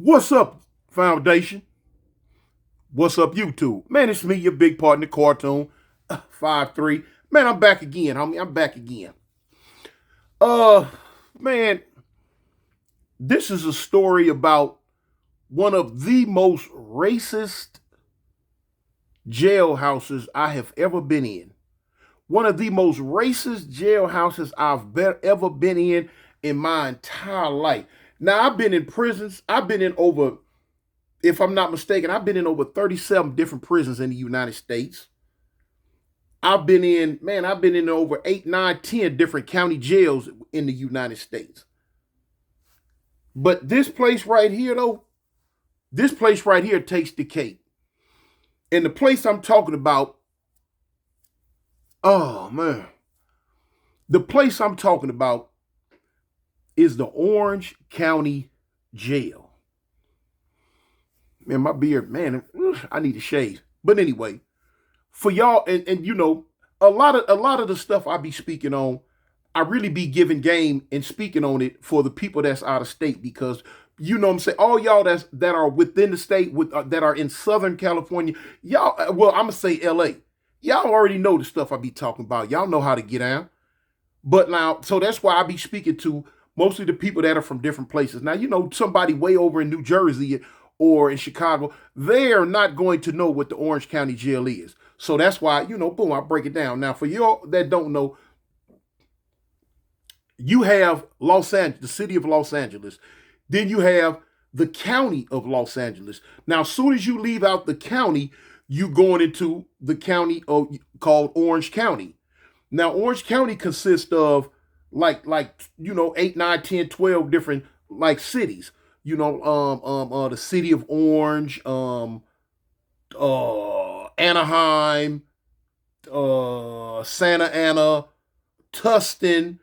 What's up, Foundation? What's up, YouTube? Man, it's me, your big partner, Cartoon 5'3". Man, I'm back again, homie. I'm back again. Uh, man, this is a story about one of the most racist jailhouses I have ever been in. One of the most racist jailhouses ever been in my entire life. Now, I've been in prisons. I've been in over, if I'm not mistaken, I've been in over 37 different prisons in the United States. I've been in over 8, 9, 10 different county jails in the United States. But this place right here, though, this place right here takes the cake. And the place I'm talking about, oh man, the place I'm talking about is the Orange County Jail. Man, my beard, man, I need to shave. But anyway, for y'all, and you know, a lot of the stuff I be speaking on, I really be giving game and speaking on it for the people that's out of state because you know what I'm saying, all y'all that are within the state that are in Southern California, y'all, well, I'm gonna say LA. Y'all already know the stuff I be talking about. Y'all know how to get out. But now, so that's why I be speaking to mostly the people that are from different places. Now, you know, somebody way over in New Jersey or in Chicago, they are not going to know what the Orange County Jail is. So that's why, you know, boom, I break it down. Now, for y'all that don't know, you have Los Angeles, the city of Los Angeles. Then you have the county of Los Angeles. Now, as soon as you leave out the county, you going into the county called Orange County. Now, Orange County consists of like you know 8, 9, 10, 12 different like cities. You know, the city of Orange, Anaheim, Santa Ana, Tustin.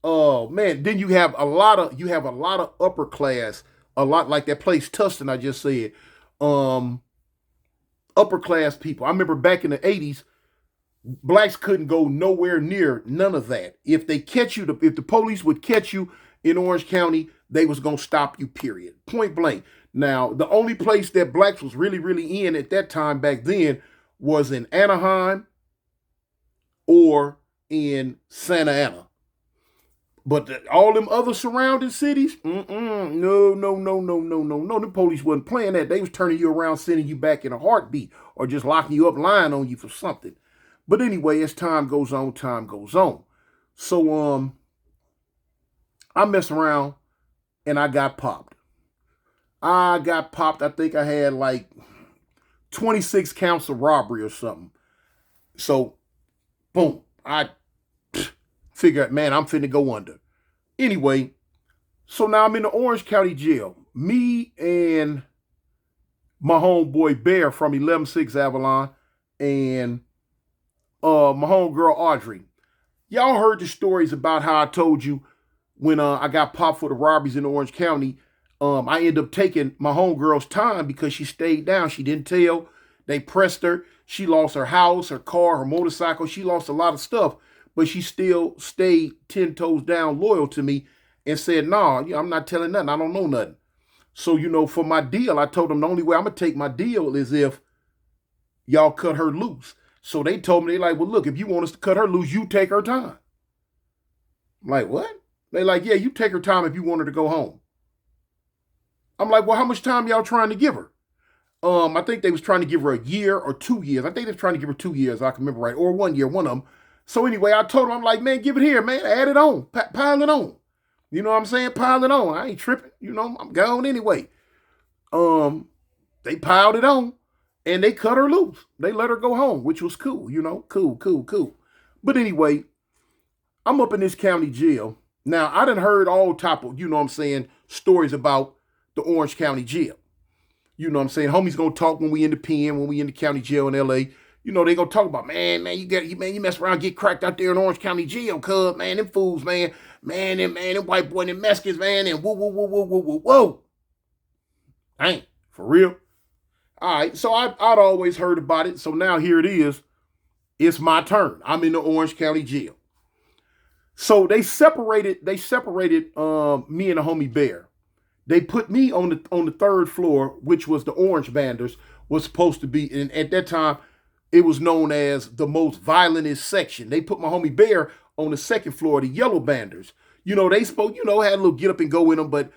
Oh man, then you have a lot of upper class, a lot like that place Tustin I just said. Upper class people. I remember back in the 80s, blacks couldn't go nowhere near none of that. If they catch you, if the police would catch you in Orange County, they was gonna stop you. Period. Point blank. Now, the only place that blacks was really in at that time back then was in Anaheim or in Santa Ana. But all them other surrounding cities, no. The police wasn't playing that. They was turning you around, sending you back in a heartbeat, or just locking you up, lying on you for something. But anyway, as time goes on, time goes on. So I messed around and I got popped. I think I had like 26 counts of robbery or something. So, boom, I figured, man, I'm finna go under. Anyway, so now I'm in the Orange County Jail. Me and my homeboy Bear from 116 Avalon and my homegirl Audrey. Y'all heard the stories about how I told you when I got popped for the robberies in Orange County. I ended up taking my homegirl's time because she stayed down. She didn't tell. They pressed her. She lost her house, her car, her motorcycle. She lost a lot of stuff, but she still stayed 10 toes down loyal to me and said, nah, I'm not telling nothing. I don't know nothing. So, you know, for my deal, I told them the only way I'm going to take my deal is if y'all cut her loose. So they told me, they like, well, look, if you want us to cut her loose, you take her time. I'm like, what? They like, yeah, you take her time if you want her to go home. I'm like, well, how much time y'all trying to give her? I think they was trying to give her a year or 2 years. I think they was trying to give her 2 years, I can remember right, or 1 year, one of them. So anyway, I told them, I'm like, man, give it here, man. Add it on. Pile it on. You know what I'm saying? Pile it on. I ain't tripping. You know, I'm gone anyway. They piled it on and they cut her loose. They let her go home, which was cool, you know, cool. But anyway, I'm up in this county jail. Now, I done heard all type of, you know what I'm saying, stories about the Orange County Jail. You know what I'm saying? Homies gonna talk when we in the pen, when we in the county jail in LA. You know, they gonna talk about, man, you mess around, get cracked out there in Orange County Jail, cuz, man, them fools, man, them white boy, them Mexicans, man, and whoa. Ain't, for real? All right, so I'd always heard about it, so now here it is. It's my turn. I'm in the Orange County Jail. So they separated me and the homie Bear. They put me on the third floor, which was the Orange Banders was supposed to be. And at that time, it was known as the most violentest section. They put my homie Bear on the second floor, the Yellow Banders. You know, they spoke, you know, had a little get up and go in them, but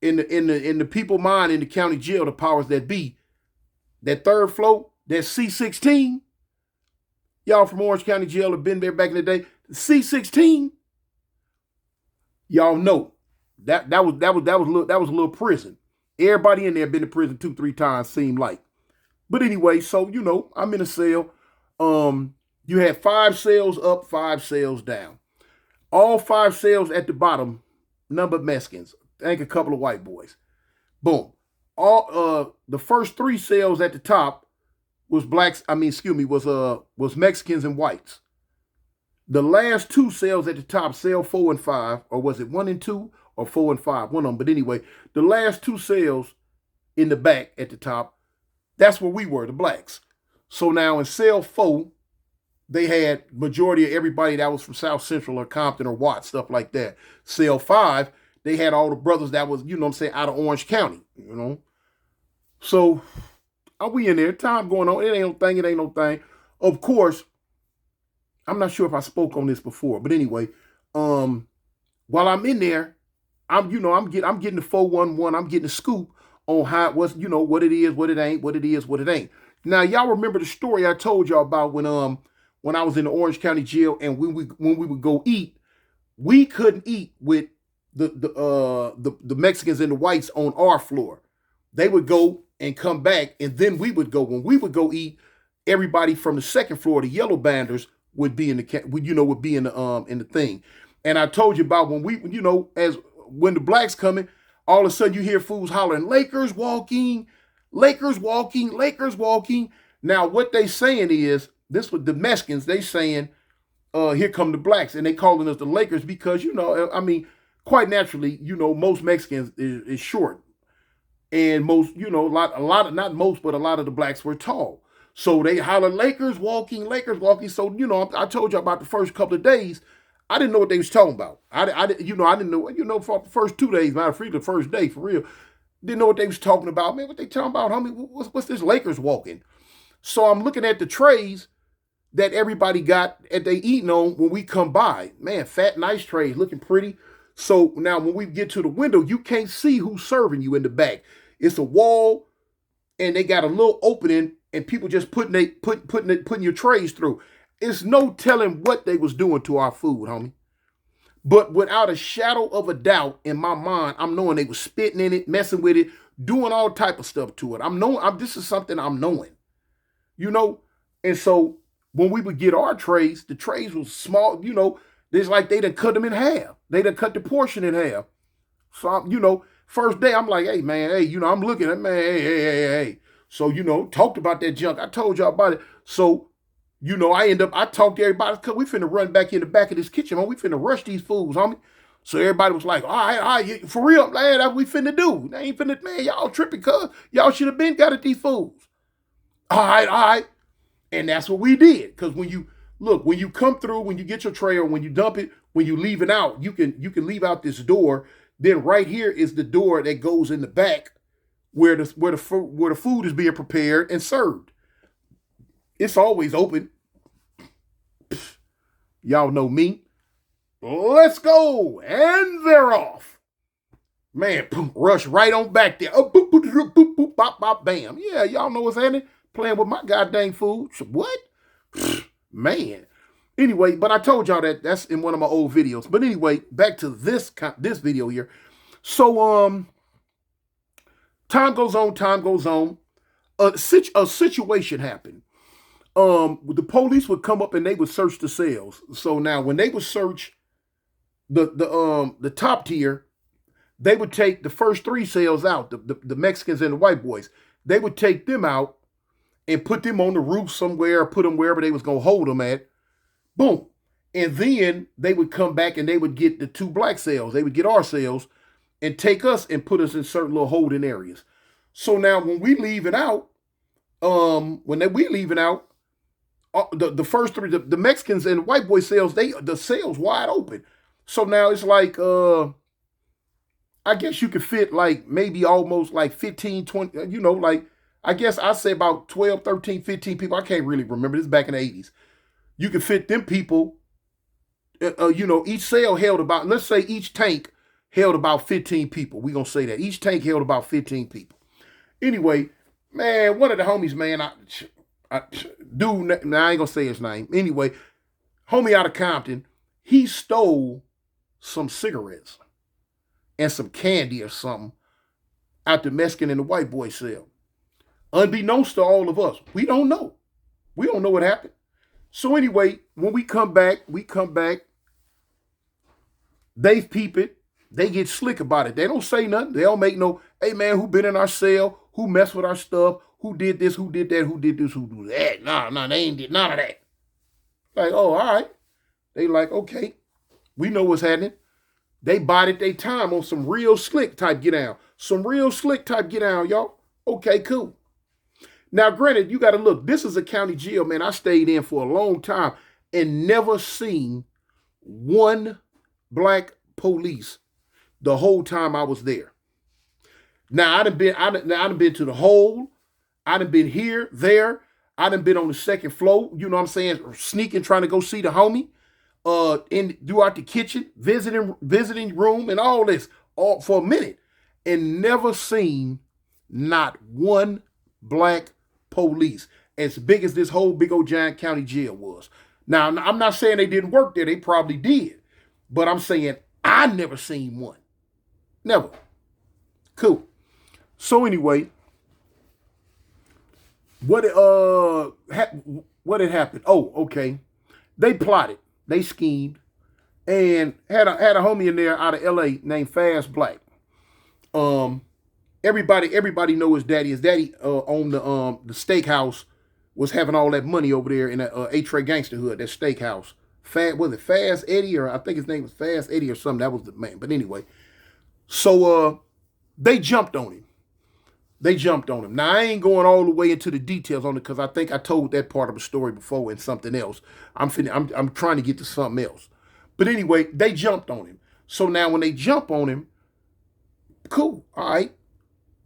in the people mind in the county jail, the powers that be, that third floor, that C16, y'all from Orange County Jail have been there back in the day. C16, y'all know that was a little prison. Everybody in there been to prison 2-3 times, seemed like. But anyway, so you know, I'm in a cell. You had 5 cells up, 5 cells down. All 5 cells at the bottom, none but Mexicans. I think a couple of white boys. Boom. All the first 3 cells at the top was blacks. Was Mexicans and whites. The last 2 cells at the top, cell 4 and 5, or was it 1 and 2 or 4 and 5? One of them. But anyway, the last 2 cells in the back at the top, that's where we were, the blacks. So now in cell 4, they had majority of everybody that was from South Central or Compton or Watts, stuff like that. Cell 5, they had all the brothers that was, you know what I'm saying, out of Orange County, you know. So we in there, time going on. It ain't no thing. Of course, I'm not sure if I spoke on this before, but anyway, while I'm in there, I'm getting the 411, I'm getting the scoop on how it was, you know, what it is, what it ain't, what it is, what it ain't. Now, y'all remember the story I told y'all about when I was in the Orange County Jail, and when we would go eat, we couldn't eat with the Mexicans and the whites on our floor. They would go and come back, and then we would go. When we would go eat, everybody from the second floor, the Yellow Banders, would be in the thing. And I told you about when when the blacks coming, all of a sudden you hear fools hollering, Lakers walking, Lakers walking, Lakers walking. Now what they saying is, this was the Mexicans, they saying, here come the blacks, and they calling us the Lakers because, you know, I mean, quite naturally, you know, most Mexicans is short. And most, you know, a lot of, not most, but a lot of the blacks were tall. So they holler, Lakers walking, Lakers walking. So, you know, I told you about the first couple of days, I didn't know what they was talking about. I didn't know, you know, for the first 2 days, matter of fact, the first day, for real, didn't know what they was talking about. Man, what they talking about, homie? What's this Lakers walking? So I'm looking at the trays that everybody got at they eating on when we come by. Man, fat, nice trays, looking pretty. So now when we get to the window, you can't see who's serving you in the back. It's a wall, and they got a little opening, and people just putting your trays through. It's no telling what they was doing to our food, homie. But without a shadow of a doubt in my mind, I'm knowing they was spitting in it, messing with it, doing all type of stuff to it. This is something I'm knowing, you know. And so when we would get our trays, the trays was small, you know. It's like they done cut them in half. They done cut the portion in half. So, you know, first day, I'm like, hey, man, hey, you know, I'm looking at, man, hey. So, you know, talked about that junk. I told y'all about it. So, you know, I talked to everybody, because we finna run back in the back of this kitchen, man. We finna rush these fools, homie. So everybody was like, all right, for real, man, that's what we finna do. They ain't finna, man, y'all tripping, cuz. Y'all should have been got at these fools. All right. And that's what we did. Because when you come through, when you get your tray or when you dump it, when you leave it out, you can leave out this door. Then right here is the door that goes in the back where the food is being prepared and served. It's always open. Y'all know me. Let's go. And they're off. Man, rush right on back there. Oh, boop, boop, boop, boop, boop, bop, bop, bam. Yeah, y'all know what's happening. Playing with my goddamn food. What? Man. Anyway, but I told y'all that's in one of my old videos. But anyway, back to this video here. So, time goes on. A situation happened. The police would come up and they would search the cells. So now when they would search the top tier, they would take the first 3 cells out, the Mexicans and the white boys. They would take them out and put them on the roof somewhere, or put them wherever they was going to hold them at. Boom. And then they would come back and they would get the 2 black cells. They would get our cells and take us and put us in certain little holding areas. So now when we leaving out, the first 3, the Mexicans and the white boy cells, the cells wide open. So now it's like, I guess you could fit like maybe almost like 15, 20, like I guess I say about 12, 13, 15 people. I can't really remember. This is back in the 80s. You could fit them people. Each cell held about, let's say each tank held about 15 people. We're going to say that. Each tank held about 15 people. Anyway, man, one of the homies, man, dude, now I ain't going to say his name. Anyway, homie out of Compton, he stole some cigarettes and some candy or something out the Mexican and the white boy cell. Unbeknownst to all of us. We don't know. We don't know what happened. So anyway, when we come back, they peep it. They get slick about it. They don't say nothing. They don't make no, hey man, who been in our cell? Who messed with our stuff? Who did this? Who did that? Who did this? Who did that? Nah, they ain't did none of that. Like, oh, all right. They like, okay, we know what's happening. They bided their time on some real slick type get down. Some real slick type get down, y'all. Okay, cool. Now, granted, you got to look. This is a county jail, man. I stayed in for a long time and never seen one black police the whole time I was there. Now, I done been to the hole. I done been here, there. I done been on the second floor, you know what I'm saying, sneaking, trying to go see the homie. Throughout the kitchen, visiting room and all this, all for a minute. And never seen not one black police as big as this whole big old giant county jail was. Now, I'm not saying they didn't work there. They probably did. But I'm saying I never seen one. Never. Cool. So anyway, what had happened? Oh, okay. They plotted. They schemed. And had a homie in there out of LA named Fast Black. Everybody know his daddy. His daddy owned the steakhouse, was having all that money over there in that A-Tray Gangster Hood, that steakhouse. Was it Fast Eddie, or I think his name was Fast Eddie or something. That was the man. But anyway, so they jumped on him. Now, I ain't going all the way into the details on it because I think I told that part of the story before in something else. I'm trying to get to something else. But anyway, they jumped on him. So now when they jump on him, cool, all right.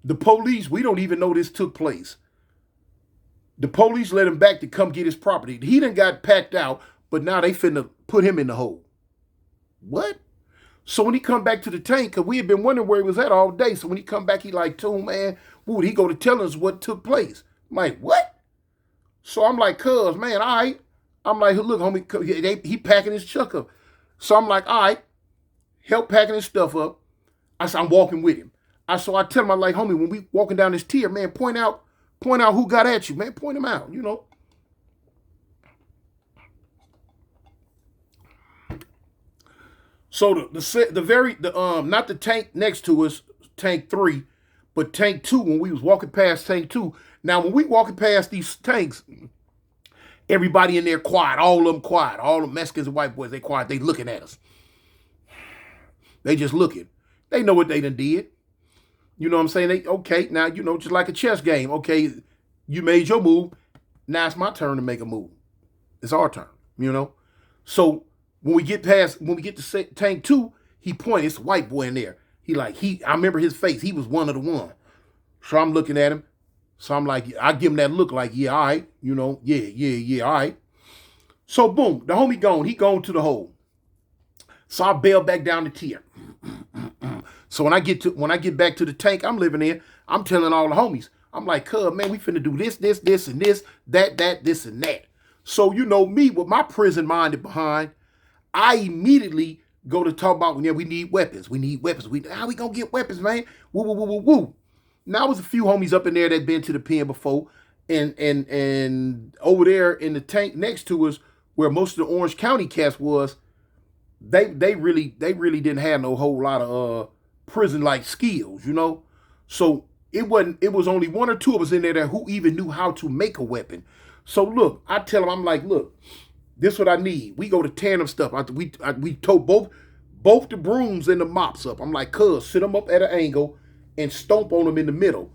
The police, we don't even know this took place. The police let him back to come get his property. He done got packed out, but now they finna put him in the hole. What? So when he come back to the tank, because we had been wondering where he was at all day. So when he come back, he like, told man, would he go to tell us what took place? I'm like, what? So I'm like, cuz, man, all right. I'm like, look, homie, he packing his truck up. So I'm like, all right, help packing his stuff up. I said, I'm walking with him. So I tell him, I'm like, homie, when we walking down this tier, man, point out who got at you, man. Point him out, you know. So not the tank next to us, tank 3, but tank 2, when we was walking past tank 2. Now, when we walking past these tanks, everybody in there quiet, all of them quiet. All the Mexicans and white boys, they quiet. They looking at us. They just looking. They know what they done did. You know what I'm saying? Okay, now, just like a chess game. Okay, you made your move. Now it's my turn to make a move. It's our turn, So when we get to tank 2, he pointed. It's a white boy in there. I remember his face. He was one of the one. So I'm looking at him. So I'm like, I give him that look like, yeah, all right. Yeah, all right. So boom, the homie gone. He gone to the hole. So I bail back down the tier. So when I get back to the tank I'm living in, I'm telling all the homies, I'm like, cuz, man, we finna do this, and this, that, this, and that. So, me with my prison minded behind, I immediately go to talk about, yeah, we need weapons. How we gonna get weapons, man? Woo. Now, was a few homies up in there that been to the pen before, and over there in the tank next to us, where most of the Orange County cats was, they really didn't have no whole lot of prison-like skills, So it was only one or two of us in there who even knew how to make a weapon. So look, I tell them, I'm like, look, this is what I need. We go to tandem stuff. We told both the brooms and the mops up. I'm like, cuz, sit them up at an angle and stomp on them in the middle.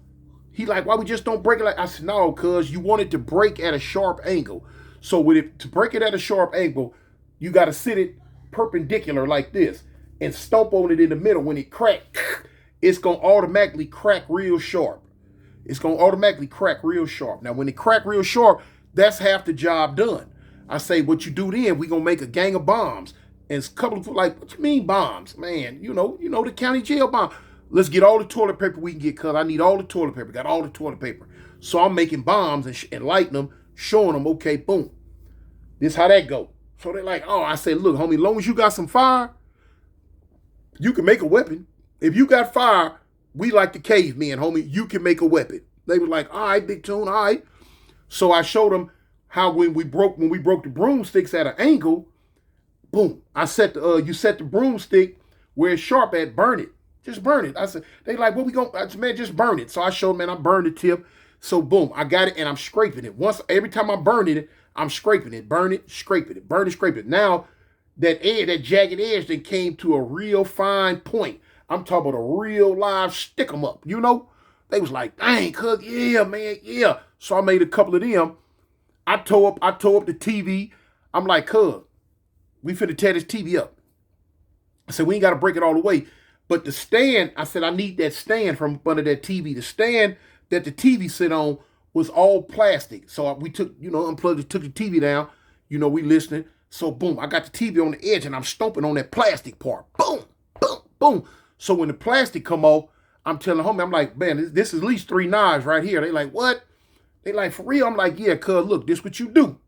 He like, why we just don't break it like? I said, no, cuz, you want it to break at a sharp angle. So to break it at a sharp angle, you got to sit it perpendicular like this and stomp on it in the middle. When it crack, it's going to automatically crack real sharp. It's going to automatically crack real sharp. Now, when it crack real sharp, that's half the job done. I say, what you do then, we going to make a gang of bombs. And a couple of, like, what you mean bombs? Man, you know the county jail bomb. Let's get all the toilet paper we can get, because I need all the toilet paper. Got all the toilet paper. So I'm making bombs and lighting them, showing them, okay, boom. This how that go. So they're like, oh, I said, look, homie, as long as you got some fire, you can make a weapon. If you got fire, we like the cavemen, homie. You can make a weapon. They were like, all right, Big Tune, all right. So I showed them how when we broke the broomsticks at an angle, boom. I set you set the broomstick where it's sharp at, burn it. Just burn it. I said, they like, what we going? I said, man, just burn it. So I showed them, man, I burned the tip. So boom, I got it and I'm scraping it. Every time I burn it, I'm scraping it. Burn it, scrape it. Burn it, scrape it. Now that jagged edge then came to a real fine point. I'm talking about a real live stick 'em up, you know? They was like, dang, cuz, yeah, man, yeah. So I made a couple of them. I tore up the TV. I'm like, cuz, we finna tear this TV up. I said, we ain't got to break it all the way. But the stand, I said, I need that stand from under that TV. The stand that the TV sit on was all plastic. So we took, unplugged it, took the TV down. We listening. So boom, I got the TV on the edge and I'm stomping on that plastic part. Boom, boom, boom. So when the plastic come off, I'm telling homie, I'm like, man, this is at least 3 knives right here. They like, what? They like, for real? I'm like, yeah, cuz, look, this what you do.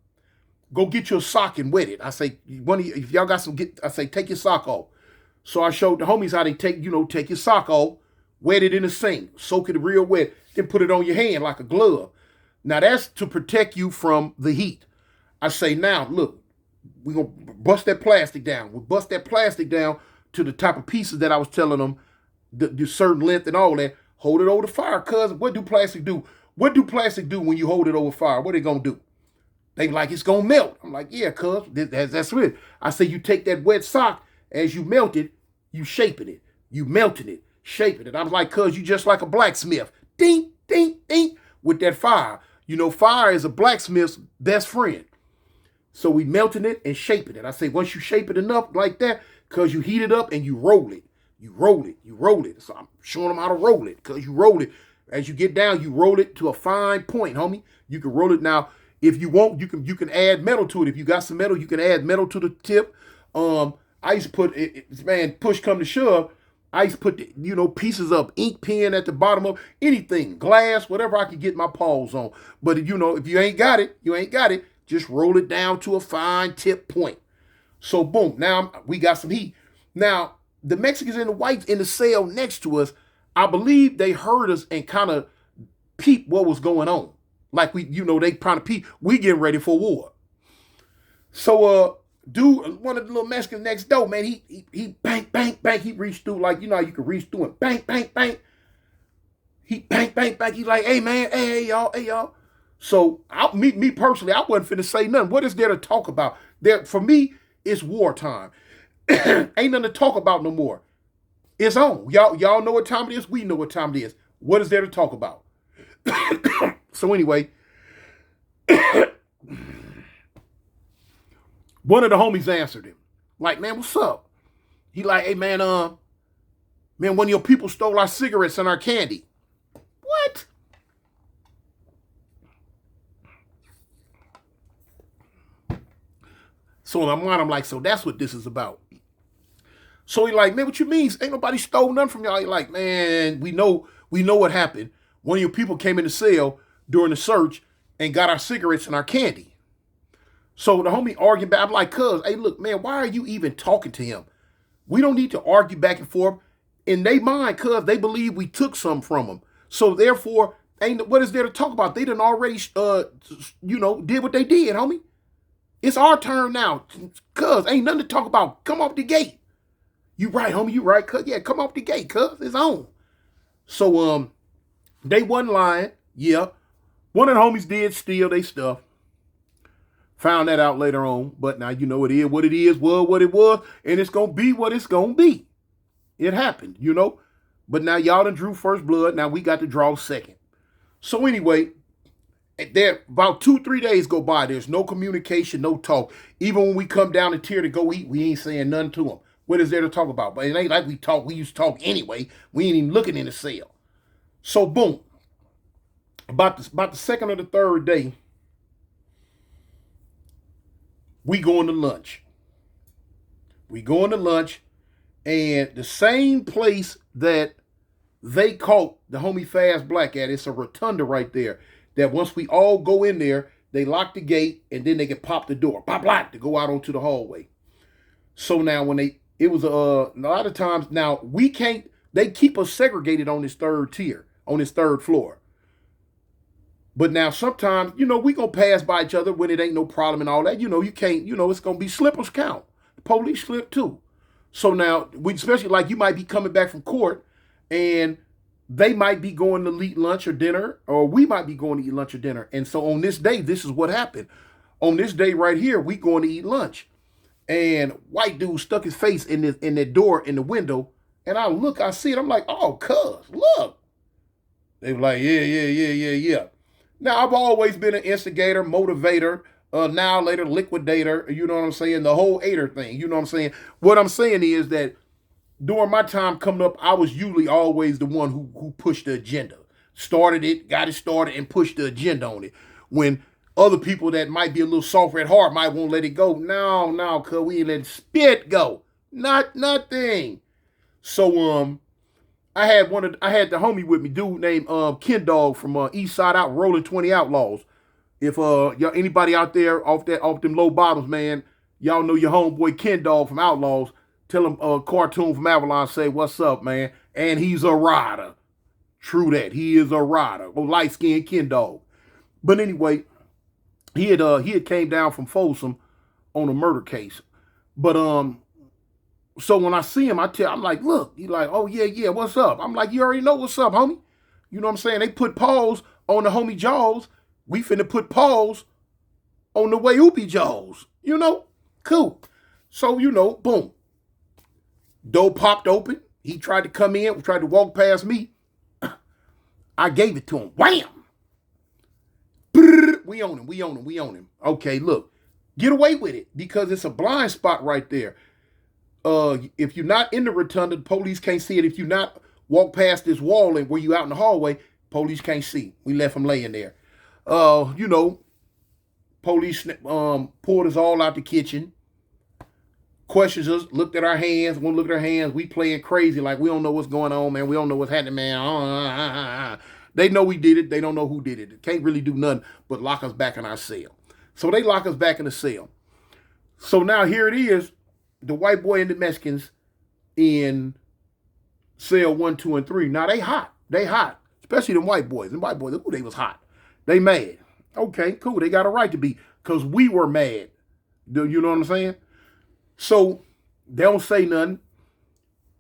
Go get your sock and wet it. I say, if y'all got I say, take your sock off. So I showed the homies how they take your sock off, wet it in the sink, soak it real wet, then put it on your hand like a glove. Now that's to protect you from the heat. I say, now, look, we're going to bust that plastic down. We'll bust that plastic down to the type of pieces that I was telling them, the certain length and all that. Hold it over the fire, cuz. What do plastic do? What do plastic do when you hold it over fire? What are they going to do? They like, it's going to melt. I'm like, yeah, cuz, that's it. I say, you take that wet sock, as you melt it, you shaping it. You melting it, shaping it. I was like, cuz, you just like a blacksmith. Ding, ding, ding, with that fire. Fire is a blacksmith's best friend. So we melting it and shaping it. I say, once you shape it enough like that, cuz you heat it up and you roll it. You roll it, you roll it. So I'm showing them how to roll it, cuz you roll it. As you get down, you roll it to a fine point, homie. You can roll it now. If you want, you can add metal to it. If you got some metal, you can add metal to the tip. I used to put it, man, push come to shove, I used to put pieces of ink pen at the bottom of anything, glass, whatever I could get my paws on. But if you ain't got it, you ain't got it. Just roll it down to a fine tip point. So boom, now we got some heat. Now, the Mexicans and the whites in the cell next to us, I believe they heard us and kind of peeped what was going on. Like they trying to peep, we getting ready for war. So dude, one of the little Mexicans next door, man, he bang, bang, bang. He reached through like, how you can reach through and bang, bang, bang. He bang, bang, bang. He's like, hey, man, hey, y'all. So me personally, I wasn't finna say nothing. What is there to talk about? For me, it's wartime. Ain't nothing to talk about no more. It's on. Y'all know what time it is. We know what time it is. What is there to talk about? So anyway, one of the homies answered him. Like, man, what's up? He like, hey, man, one of your people stole our cigarettes and our candy. What? So in my mind, I'm like, so that's what this is about. So he like, man, what you mean? Ain't nobody stole nothing from y'all. He like, man, we know what happened. One of your people came in the cell during the search and got our cigarettes and our candy. So the homie arguing back. I'm like, cuz, hey, look, man, why are you even talking to him? We don't need to argue back and forth. In their mind, cuz, they believe we took some from them. So therefore, what is there to talk about? They done already, did what they did, homie. It's our turn now. Cuz, ain't nothing to talk about. Come off the gate. You right, homie, you right, cuz. Yeah, come off the gate, cuz. It's on. So, they wasn't lying. Yeah. One of the homies did steal their stuff. Found that out later on. But now it is what it is, what it was, and it's going to be what it's going to be. It happened, But now y'all done drew first blood. Now we got to draw second. So anyway, there about 2-3 days go by. There's no communication, no talk. Even when we come down the tier to go eat, we ain't saying nothing to them. What is there to talk about? But it ain't like we used to talk anyway. We ain't even looking in the cell. So boom. About the second or the third day, we going to lunch. We going to lunch, and the same place that they caught the homie Fast Black at, it's a rotunda right there. That once we all go in there, they lock the gate, and then they can pop the door, pop lock, to go out onto the hallway. So now it was a lot of times, now we can't, they keep us segregated on this third tier, on this third floor. But now sometimes, we gonna pass by each other when it ain't no problem and all that. You can't, it's gonna be slippers count. The police slip too. So now, especially like you might be coming back from court and they might be going to eat lunch or dinner, or we might be going to eat lunch or dinner. And so on this day, this is what happened. On this day right here, we going to eat lunch. And white dude stuck his face in that door in the window. And I see it. I'm like, oh, cuz, look. They were like, yeah. Now, I've always been an instigator, motivator, now later liquidator, you know what I'm saying? The whole aider thing, you know what I'm saying? What I'm saying is that during my time coming up, I was usually always the one who pushed the agenda. Started it, got it started, and pushed the agenda on it. When other people that might be a little softer at heart might won't let it go. No, cuz we ain't let spit go. Nothing. So, I had the homie with me, dude named Ken Dog from East Side Out, Rolling 20 Outlaws. If y'all anybody out there off them low bottoms, man, y'all know your homeboy Ken Dog from Outlaws. Tell him Cartoon from Avalon say what's up, man. And he's a rider. True that. He is a rider. Oh, light skinned Ken Dog. But anyway, he had came down from Folsom on a murder case. But so when I see him, I'm like, look, he's like, oh yeah, what's up? I'm like, you already know what's up, homie. You know what I'm saying? They put paws on the homie Jaws. We finna put paws on the way Whoopi Jaws. Cool. So, boom. Door popped open. He tried to come in, tried to walk past me. I gave it to him. Wham! We own him. Okay, look. Get away with it because it's a blind spot right there. If you're not in the rotunda, the police can't see it. If you not walk past this wall and where you out in the hallway, police can't see. We left him laying there. Police pulled us all out the kitchen, questions us, looked at our hands, won't look at our hands. We playing crazy like we don't know what's going on, man. We don't know what's happening, man. They know we did it. They don't know who did it. They can't really do nothing but lock us back in our cell. So they lock us back in the cell. So now here it is. The white boy and the Mexicans in cell 1, 2, and 3. Now they hot. Especially them white boys. Them white boys, ooh, they was hot. They mad. Okay, cool. They got a right to be. Because we were mad. You know what I'm saying? So they don't say nothing.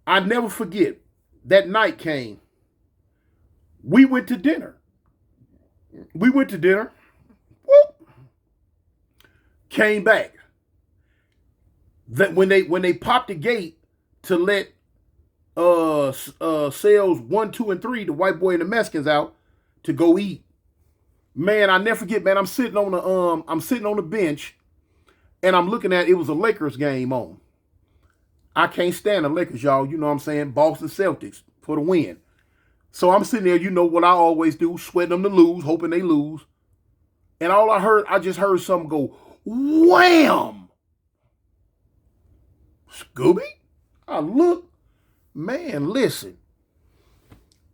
I never forget. That night came. We went to dinner. Whoop. Came back. That when they popped the gate to let cells 1, 2, and 3, the white boy and the Mexicans out to go eat. Man, I never forget, man. I'm sitting on the bench and I'm looking at, it was a Lakers game on. I can't stand the Lakers, y'all. You know what I'm saying? Boston Celtics for the win. So I'm sitting there, you know what I always do, sweating them to lose, hoping they lose. And I just heard something go, wham! Scooby? I look, man, listen.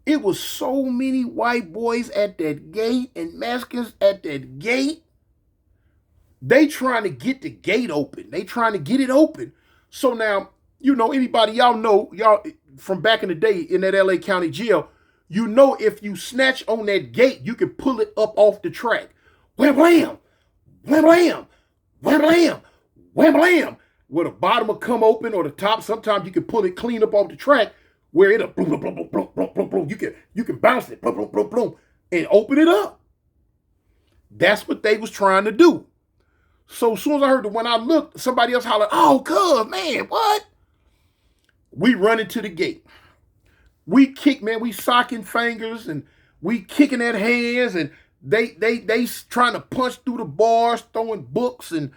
It was so many white boys at that gate and Mexicans at that gate. They trying to get the gate open. They trying to get it open. So now, anybody y'all know, y'all from back in the day in that LA County jail, if you snatch on that gate, you can pull it up off the track. Wham, blam, wham, blam, wham, blam, wham, blam. Where the bottom will come open or the top, sometimes you can pull it clean up off the track where it'll boom, boom, boom, boom, boom, boom, boom, boom. You can bounce it, boom, boom, boom, boom, and open it up. That's what they was trying to do. So as soon as I heard when I looked, somebody else hollered, oh, cuz, man, what? We run into the gate. We kick, man, we socking fingers and we kicking at hands and they trying to punch through the bars, throwing books and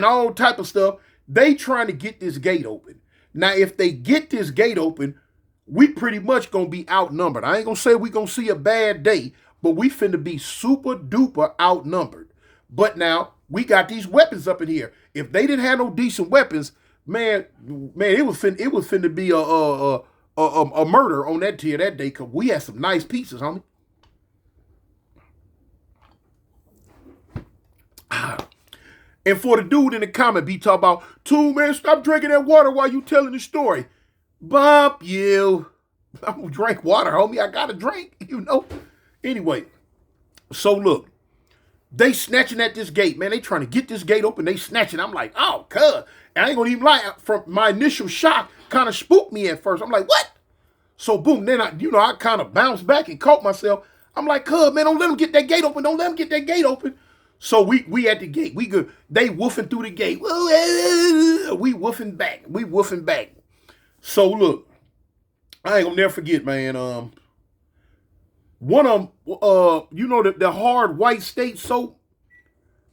all type of stuff. They trying to get this gate open. Now, if they get this gate open, we pretty much gonna be outnumbered. I ain't gonna say we gonna see a bad day, but we finna be super duper outnumbered. But now we got these weapons up in here. If they didn't have no decent weapons, man, it was finna be a murder on that tier that day, because we had some nice pieces, homie. And for the dude in the comment be talking about, "Two, man, stop drinking that water while you telling the story." Bump you. I'm gonna drink water, homie. I gotta drink, Anyway, so look, they snatching at this gate, man. They trying to get this gate open. They snatching. I'm like, oh, cuz. And I ain't gonna even lie. From my initial shock, kind of spooked me at first. I'm like, what? So boom, then I kind of bounced back and caught myself. I'm like, cuz, man, don't let them get that gate open. Don't let them get that gate open. So we at the gate. We good. They woofing through the gate. We woofing back. We woofing back. So look, I ain't gonna never forget, man. One of them, the hard white state soap,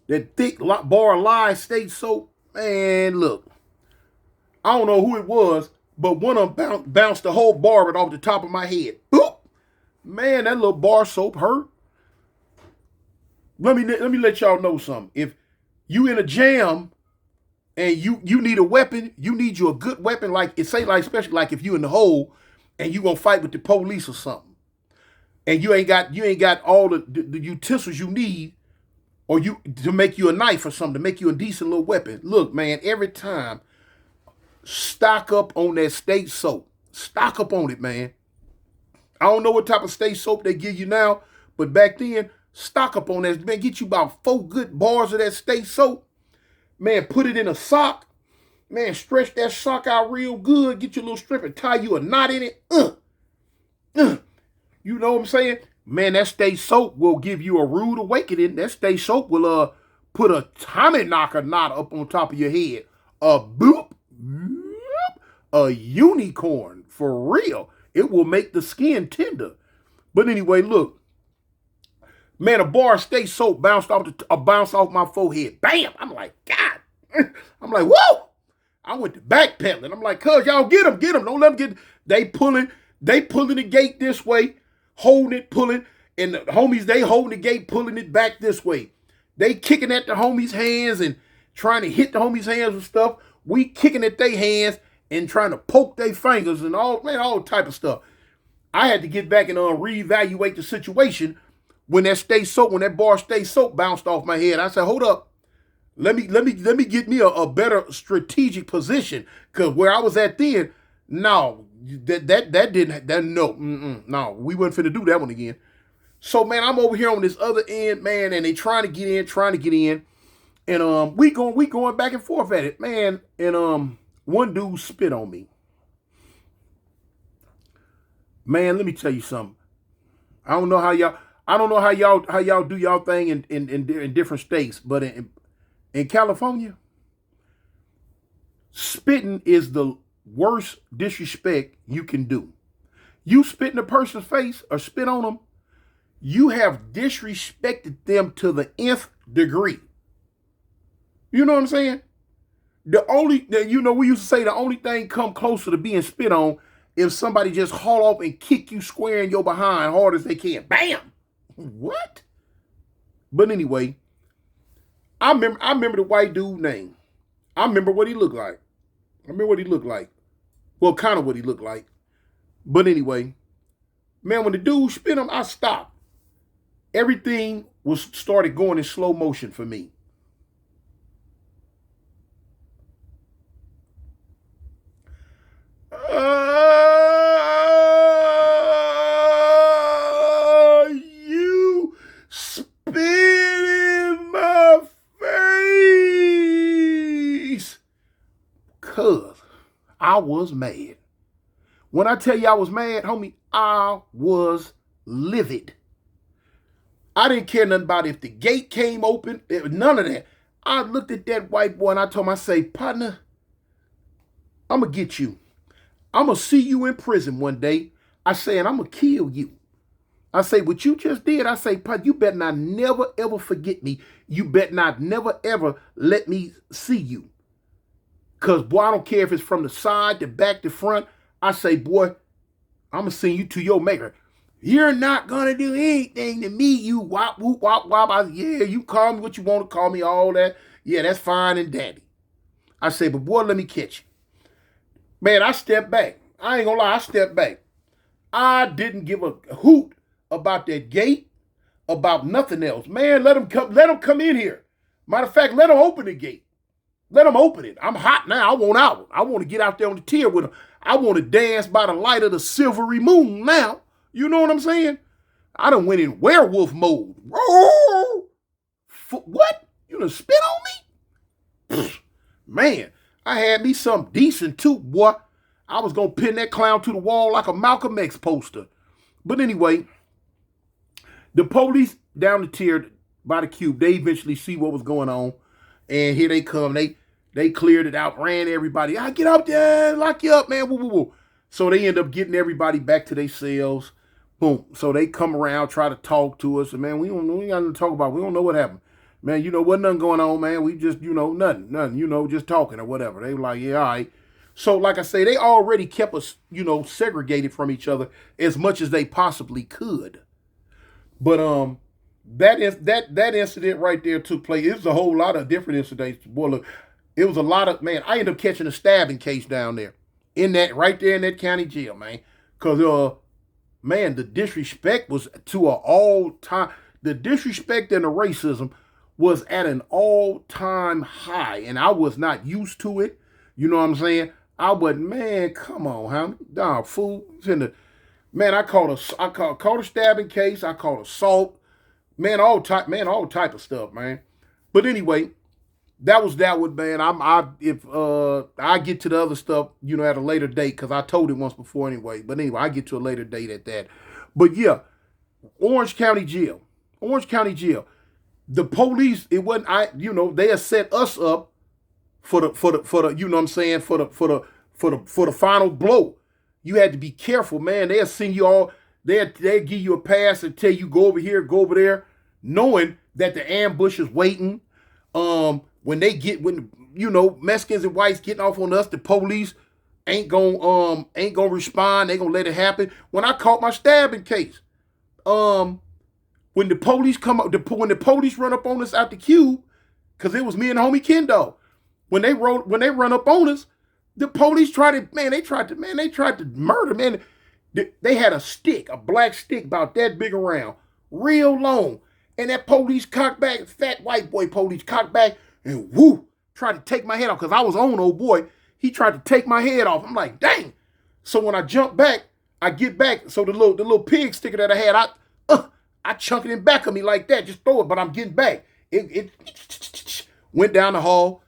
that thick bar lye state soap. Man, look, I don't know who it was, but one of them bounced the whole bar right off the top of my head. Boop! Man, that little bar soap hurt. Let me let y'all know something. If you in a jam and you need a weapon, you need you a good weapon, especially like if you in the hole and you gonna fight with the police or something, and you ain't got all the utensils you need, or you to make you a knife or something, to make you a decent little weapon. Look, man, every time, stock up on that state soap. Stock up on it, man. I don't know what type of state soap they give you now, but back then, stock up on that. Man, get you about 4 good bars of that state soap. Man, put it in a sock. Man, stretch that sock out real good. Get your little strip and tie you a knot in it. You know what I'm saying? Man, that state soap will give you a rude awakening. That state soap will put a Tommy knocker knot up on top of your head. A boop. A unicorn. For real. It will make the skin tender. But anyway, look. Man, a bar of state soap bounced off my forehead. Bam! I'm like, God. I'm like, whoa! I went to backpedaling. I'm like, cuz, y'all get them. Don't let them get. They pulling the gate this way, holding it, pulling, and the homies, they holding the gate, pulling it back this way. They kicking at the homies' hands and trying to hit the homies' hands with stuff. We kicking at their hands and trying to poke their fingers and all type of stuff. I had to get back and reevaluate the situation. When that bar state soap bounced off my head, I said, hold up. Let me get me a better strategic position. Cause where I was at then, no, no, we wasn't finna do that one again. So man, I'm over here on this other end, man, and they trying to get in. And we going back and forth at it, man. And one dude spit on me. Man, let me tell you something. I don't know how y'all do y'all thing in different states, but in California, spitting is the worst disrespect you can do. You spit in a person's face or spit on them, you have disrespected them to the nth degree. You know what I'm saying? We used to say the only thing come closer to being spit on if somebody just haul off and kick you square in your behind hard as they can. Bam! What? But anyway, I remember the white dude's name. I remember what he looked like. Well, kind of what he looked like. But anyway, man, when the dude spit him, I stopped. Everything started going in slow motion for me. You spit in my face. Cuz I was mad. When I tell you I was mad, homie, I was livid. I didn't care nothing about if the gate came open, none of that. I looked at that white boy and I told him, I say, partner, I'm going to get you. I'm going to see you in prison one day. I say, and I'm going to kill you. I say, what you just did, I say, partner, you better not never, ever forget me. You better not never, ever let me see you. Because, boy, I don't care if it's from the side, the back, the front. I say, boy, I'm going to send you to your maker. You're not going to do anything to me, you wop, whoop, wop, wop. Yeah, you call me what you want to call me, all that. Yeah, that's fine and dandy. I say, but boy, let me catch you. Man, I stepped back. I ain't going to lie, I stepped back. I didn't give a hoot about that gate, about nothing else. Man, let them come in here. Matter of fact, let them open the gate. Let them open it. I'm hot now. I want out. I want to get out there on the tier with them. I want to dance by the light of the silvery moon now. You know what I'm saying? I done went in werewolf mode. What? You done spit on me? Man, I had me something decent too, boy. I was going to pin that clown to the wall like a Malcolm X poster. But anyway, the police down the tier by the cube, they eventually see what was going on. And here they come. They cleared it out, ran everybody. I get up there, lock you up, man. Woo, woo, woo. So they end up getting everybody back to their cells. Boom. So they come around, try to talk to us. And man, we got nothing to talk about. We don't know what happened. Man, wasn't nothing going on, man. We just, nothing, just talking or whatever. They were like, yeah, all right. So like I say, they already kept us, segregated from each other as much as they possibly could. But that incident right there took place. It was a whole lot of different incidents. Boy, look, it was a lot of, man, I ended up catching a stabbing case down there. Right there in that county jail, man. Because, man, the disrespect was to an all-time, the disrespect and the racism was at an all-time high. And I was not used to it. You know what I'm saying? I wasn't, man, come on, huh? Dog, fool. Man, I caught a stabbing case. I caught assault. Man, all type of stuff, man. But anyway, that was that one, man. I get to the other stuff, at a later date, because I told it once before anyway. But anyway, I get to a later date at that. But yeah, Orange County Jail. The police, it wasn't they had set us up for the final blow. You had to be careful, man. They'll send you all, they'll give you a pass and tell you go over here, go over there, knowing that the ambush is waiting. When Mexicans and whites getting off on us, the police ain't gonna respond. They gonna let it happen. When I caught my stabbing case, when the police when the police run up on us out the cube, because it was me and homie Kendo. When they run up on us, the police tried to murder, man. They had a stick, a black stick about that big around, real long. And that police cocked back, fat white boy police cocked back and whoo, tried to take my head off because I was on old boy. He tried to take my head off. I'm like, dang. So when I jump back, I get back. So the little pig sticker that I had, I chunk it in back of me like that. Just throw it, but I'm getting back. It went down the hall.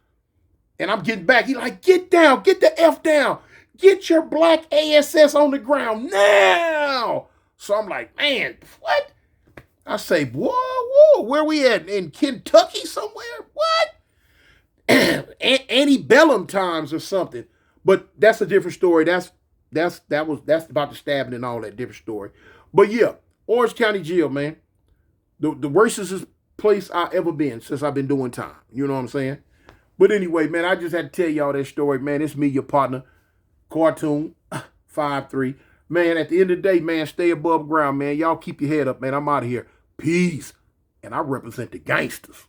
And I'm getting back. He like, get down, get the F down. Get your black ASS on the ground now. So I'm like, man, what? I say, whoa, where we at? In Kentucky somewhere? What? Antebellum times or something. But that's a different story. That's about the stabbing and all that, different story. But yeah, Orange County Jail, man. The racistest place I ever been since I've been doing time. You know what I'm saying? But anyway, man, I just had to tell y'all that story, man. It's me, your partner, Cartoon 53. Man, at the end of the day, man, stay above ground, man. Y'all keep your head up, man. I'm out of here. Peace. And I represent the gangsters.